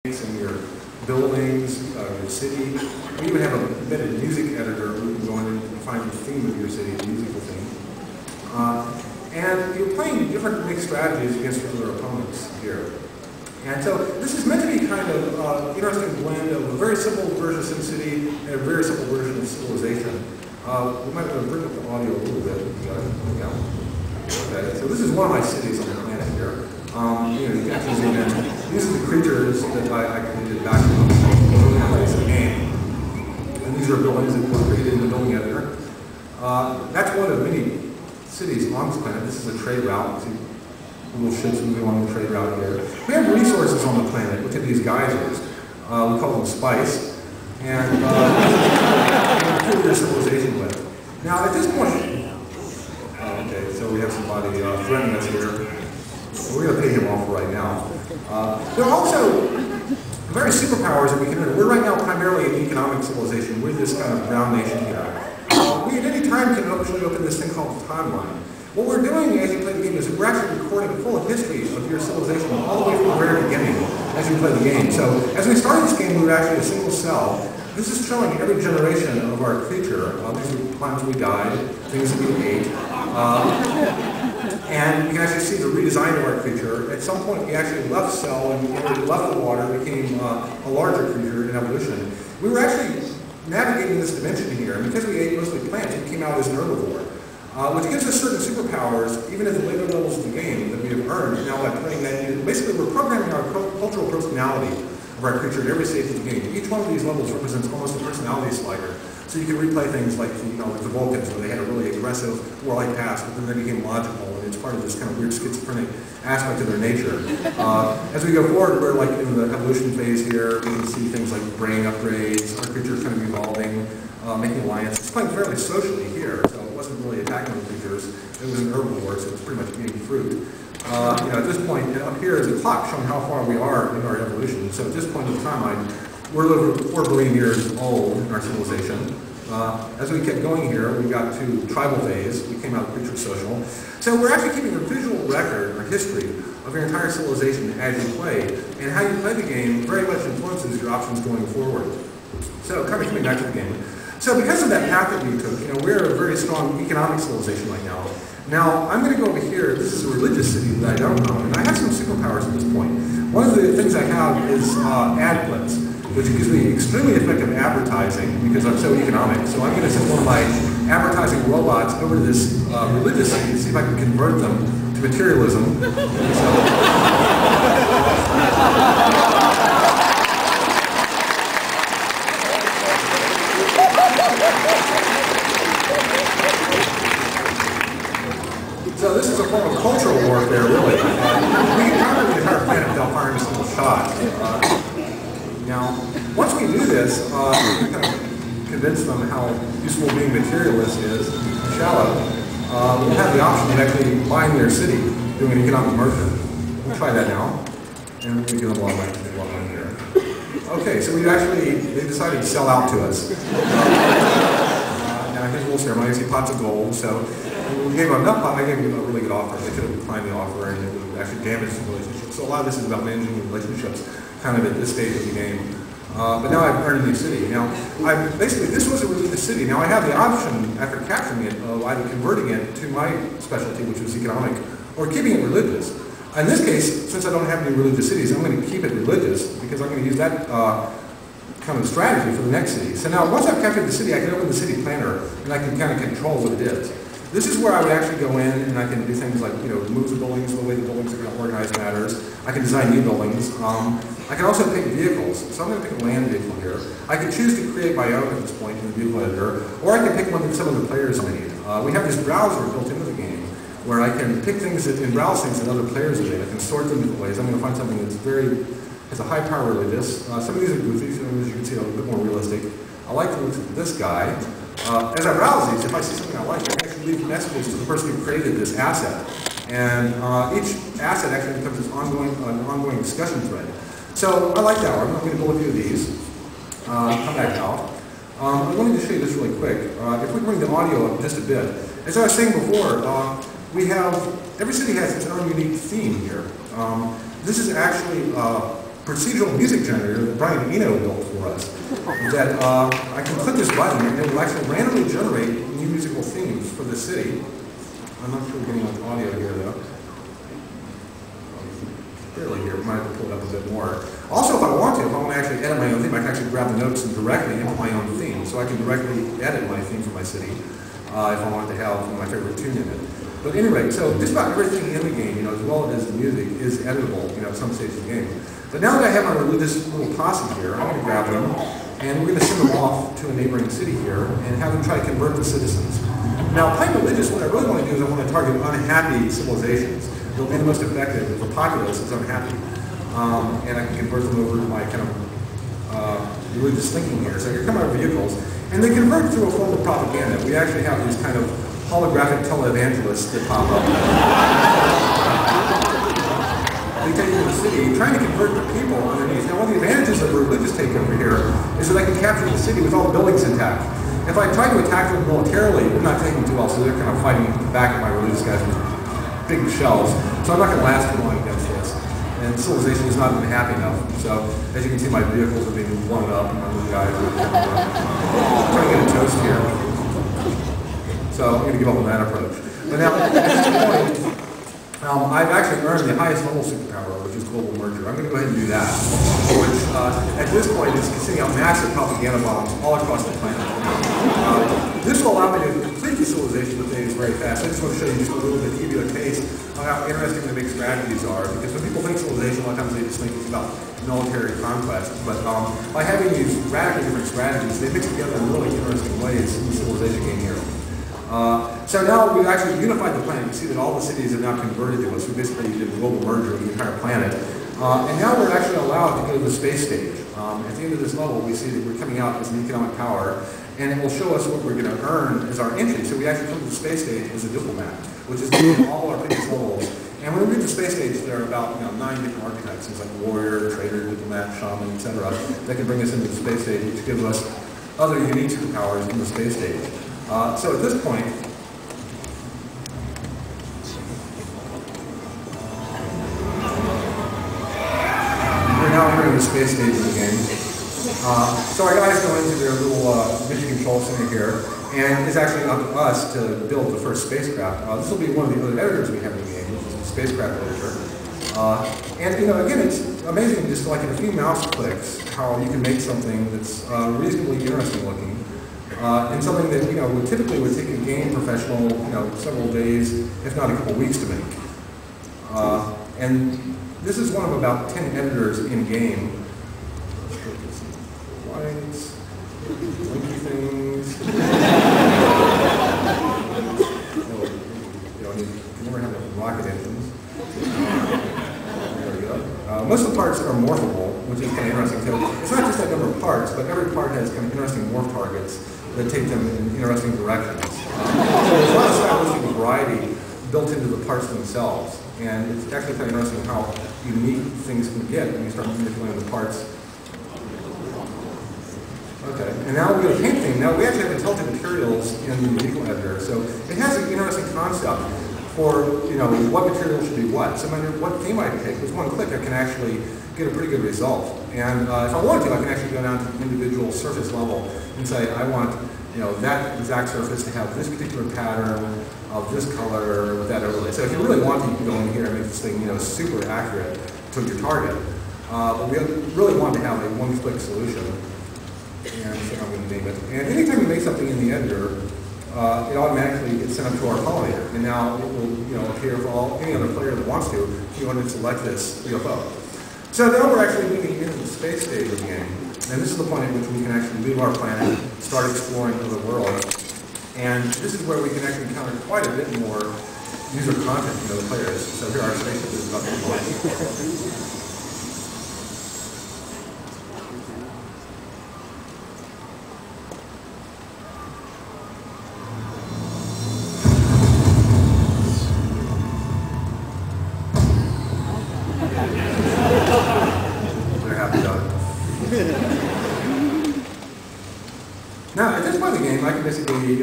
and your buildings, your city. We even have an embedded music editor where you can go in and find the theme of your city, the musical theme. And you're playing different mixed strategies against your other opponents here. And so this is meant to be kind of an interesting blend of a very simple version of SimCity and a very simple version of Civilization. We might want to bring up the audio a little bit. Okay, so this is one of my cities on the planet here. You can actually zoom in. These are the creatures that I created back in the game. And these are buildings that were created in the building editor. That's one of many cities on this planet. This is a trade route. See little ships moving along the trade route here. We have resources on the planet. Look at these geysers. We call them spice. And kill your civilization with. Now at this point, okay, so we have somebody threatening us here. We're going to pay him off right now. There are also very superpowers that we can earn. We're right now primarily an economic civilization. We're this kind of brown nation here. We at any time can actually open this thing called the timeline. What we're doing as you play the game is we're actually recording a full history of your civilization all the way from the very beginning as you play the game. So as we started this game, we were actually a single cell. This is showing every generation of our creature. These are times we died, things that we ate. And you can actually see the redesign of our creature. At some point, we actually left cell and we left the water, became a larger creature in evolution. We were actually navigating this dimension here, and because we ate mostly plants, we came out as an herbivore, which gives us certain superpowers, even at the later levels of the game, that we have earned. Now, by playing that, basically, we're programming our cultural personality of our creature at every stage of the game. Each one of these levels represents almost a personality slider. So you can replay things like, like the Vulcans, where they had a really aggressive, warlike past, but then they became logical, and it's part of this kind of weird schizophrenic aspect of their nature. As we go forward, we're like in the evolution phase here. We can see things like brain upgrades, our creatures kind of evolving, making alliances. It's playing fairly socially here, so it wasn't really attacking the creatures. It was an herbivore, so it's pretty much eating fruit. At this point, up here is a clock showing how far we are in our evolution. So at this point in the timeline, we're over 4 billion years old in our civilization. As we kept going here, we got to tribal phase. We came out of creature social. So we're actually keeping a visual record or history of your entire civilization as you play. And how you play the game very much influences your options going forward. So kind of coming back to the game. So because of that path that we took, we're a very strong economic civilization right now. Now, I'm going to go over here. This is a religious city that I don't own, and I have some superpowers at this point. One of the things I have is ad blitz, which gives me extremely effective advertising because I'm so economic. So I'm going to send one of my advertising robots over to this religious city to see if I can convert them to materialism. So this is a form of cultural warfare, really. We can conquer the entire planet without firing a single shot. Now, once we do this, we kind of convince them how useful being materialist is, shallow. We'll have the option of actually buying their city, doing an economic merger. We'll try that now, and we'll give them a lot of money here. Okay, so they decided to sell out to us. Now here's a little ceremony. You see pots of gold. So we gave them enough. I gave them a really good offer. They could have declined the offer, and it would actually damage the relationship. So a lot of this is about managing the relationships, kind of at this stage of the game. But now I've earned a new city. Now, basically, this was a religious city. Now I have the option, after capturing it, of either converting it to my specialty, which was economic, or keeping it religious. In this case, since I don't have any religious cities, I'm going to keep it religious because I'm going to use that kind of strategy for the next city. So now, once I've captured the city, I can open the city planner, and I can kind of control what it is. This is where I would actually go in and I can do things like, move the buildings, the way the buildings are going to organize matters. I can design new buildings. I can also pick vehicles. So I'm going to pick a land vehicle here. I can choose to create my own at this point in the vehicle editor, or I can pick one that some of the players made. We have this browser built into the game where I can pick things and browse things that other players have made. I can sort them different ways. I'm going to find something that's has a high power religious. Some of these are goofy, some of these you can see are a little bit more realistic. I like to look at this guy. As I browse these, if I see something I like, I can actually leave messages to the person who created this asset. And each asset actually becomes an ongoing discussion thread. So I like that one. I'm going to build a few of these. Come back out. I wanted to show you this really quick. If we bring the audio up just a bit. As I was saying before, every city has its own unique theme here. This is actually procedural music generator that Brian Eno built for us. That I can click this button and it will actually randomly generate new musical themes for the city. I'm not sure we're getting much audio here though. Barely here, we might have to pull it up a bit more. Also, if I want to actually edit my own theme, I can actually grab the notes and directly into my own theme. So I can directly edit my theme for my city if I wanted to have my favorite tune in it. But anyway, so just about everything in the game, as well as the music, is editable, at some stage of the game. But now that I have my religious little posse here, I'm going to grab them, and we're going to send them off to a neighboring city here, and have them try to convert the citizens. Now, playing religious, what I really want to do is I want to target unhappy civilizations. They'll be the most effective if the populace is unhappy. And I can convert them over to my kind of religious thinking here. So here come our vehicles, and they convert through a form of propaganda. We actually have these kind of holographic televangelists that pop up. They take you to the city, trying to convert the people underneath. Now, one of the advantages of a religious takeover here is that I can capture the city with all the buildings intact. If I try to attack them militarily, they're not taking too well, so they're kind of fighting back at my religious guys with big shells. So I'm not going to last too long against this. And civilization has not been happy enough. So, as you can see, my vehicles are being blown up, and my little guys are trying to get a toast here. So I'm going to give up on that approach. But now, at this point, I've actually earned the highest level superpower, which is global merger. I'm going to go ahead and do that, which at this point is sending out massive propaganda bombs all across the planet. This will allow me to complete the civilization of days very fast. I just want to show you just a little bit, to give you a taste of how interesting the big strategies are. Because when people think civilization, a lot of times they just think it's about military conquest. But by having these radically different strategies, they mix together in really interesting ways in the civilization game here. So now we've actually unified the planet. You see that all the cities have now converted to us. We basically did a global merger of the entire planet. And now we're actually allowed to go to the space stage. At the end of this level, we see that we're coming out as an economic power, and it will show us what we're going to earn as our entry. So we actually come to the space stage as a diplomat, which is all our previous levels. And when we reach the space stage, there are about 9 different archetypes, things like warrior, trader, diplomat, shaman, etc., that can bring us into the space stage, which gives us other unique superpowers in the space stage. So at this point, we're now entering the space stage of the game. So our guys go into their little mission control center here, and it's actually up to us to build the first spacecraft. This will be one of the other editors we have in the game, which is the spacecraft editor. And again, it's amazing just like in a few mouse clicks how you can make something that's reasonably interesting looking. And something that would typically take a game professional several days, if not a couple weeks to make. And this is one of about 10 editors in game. Lights, blinky things. You never have rocket engines. There we go. Most of the parts are morphable, which is kind of interesting too. It's not just that number of parts, but every part has kind of interesting morph targets that take them in interesting directions. So there's a lot of stylistic variety built into the parts themselves, and it's actually kind of interesting how unique things can get when you start manipulating the parts. Okay, and now we go to painting. Now we actually have intelligent materials in the vehicle editor, so it has an interesting concept for what material should be what. So no matter what theme I pick, with one click I can actually get a pretty good result. And if I wanted to, I can actually go down to the individual surface level and say, I want that exact surface to have this particular pattern of this color with that overlay. So if you really want to, you can go in here and make this thing super accurate to your target. But we really want to have a one-click solution. And so I'm going to name it. And anytime you make something in the editor, it automatically gets sent up to our pollinator. And now it will appear for any other player that wants to if you want to select this UFO. So now we're actually moving into the space stage of the game. And this is the point at which we can actually leave our planet, start exploring other worlds. And this is where we can actually encounter quite a bit more user content from other players. So here our spaceship is about to be Now, at this point in the game, I can basically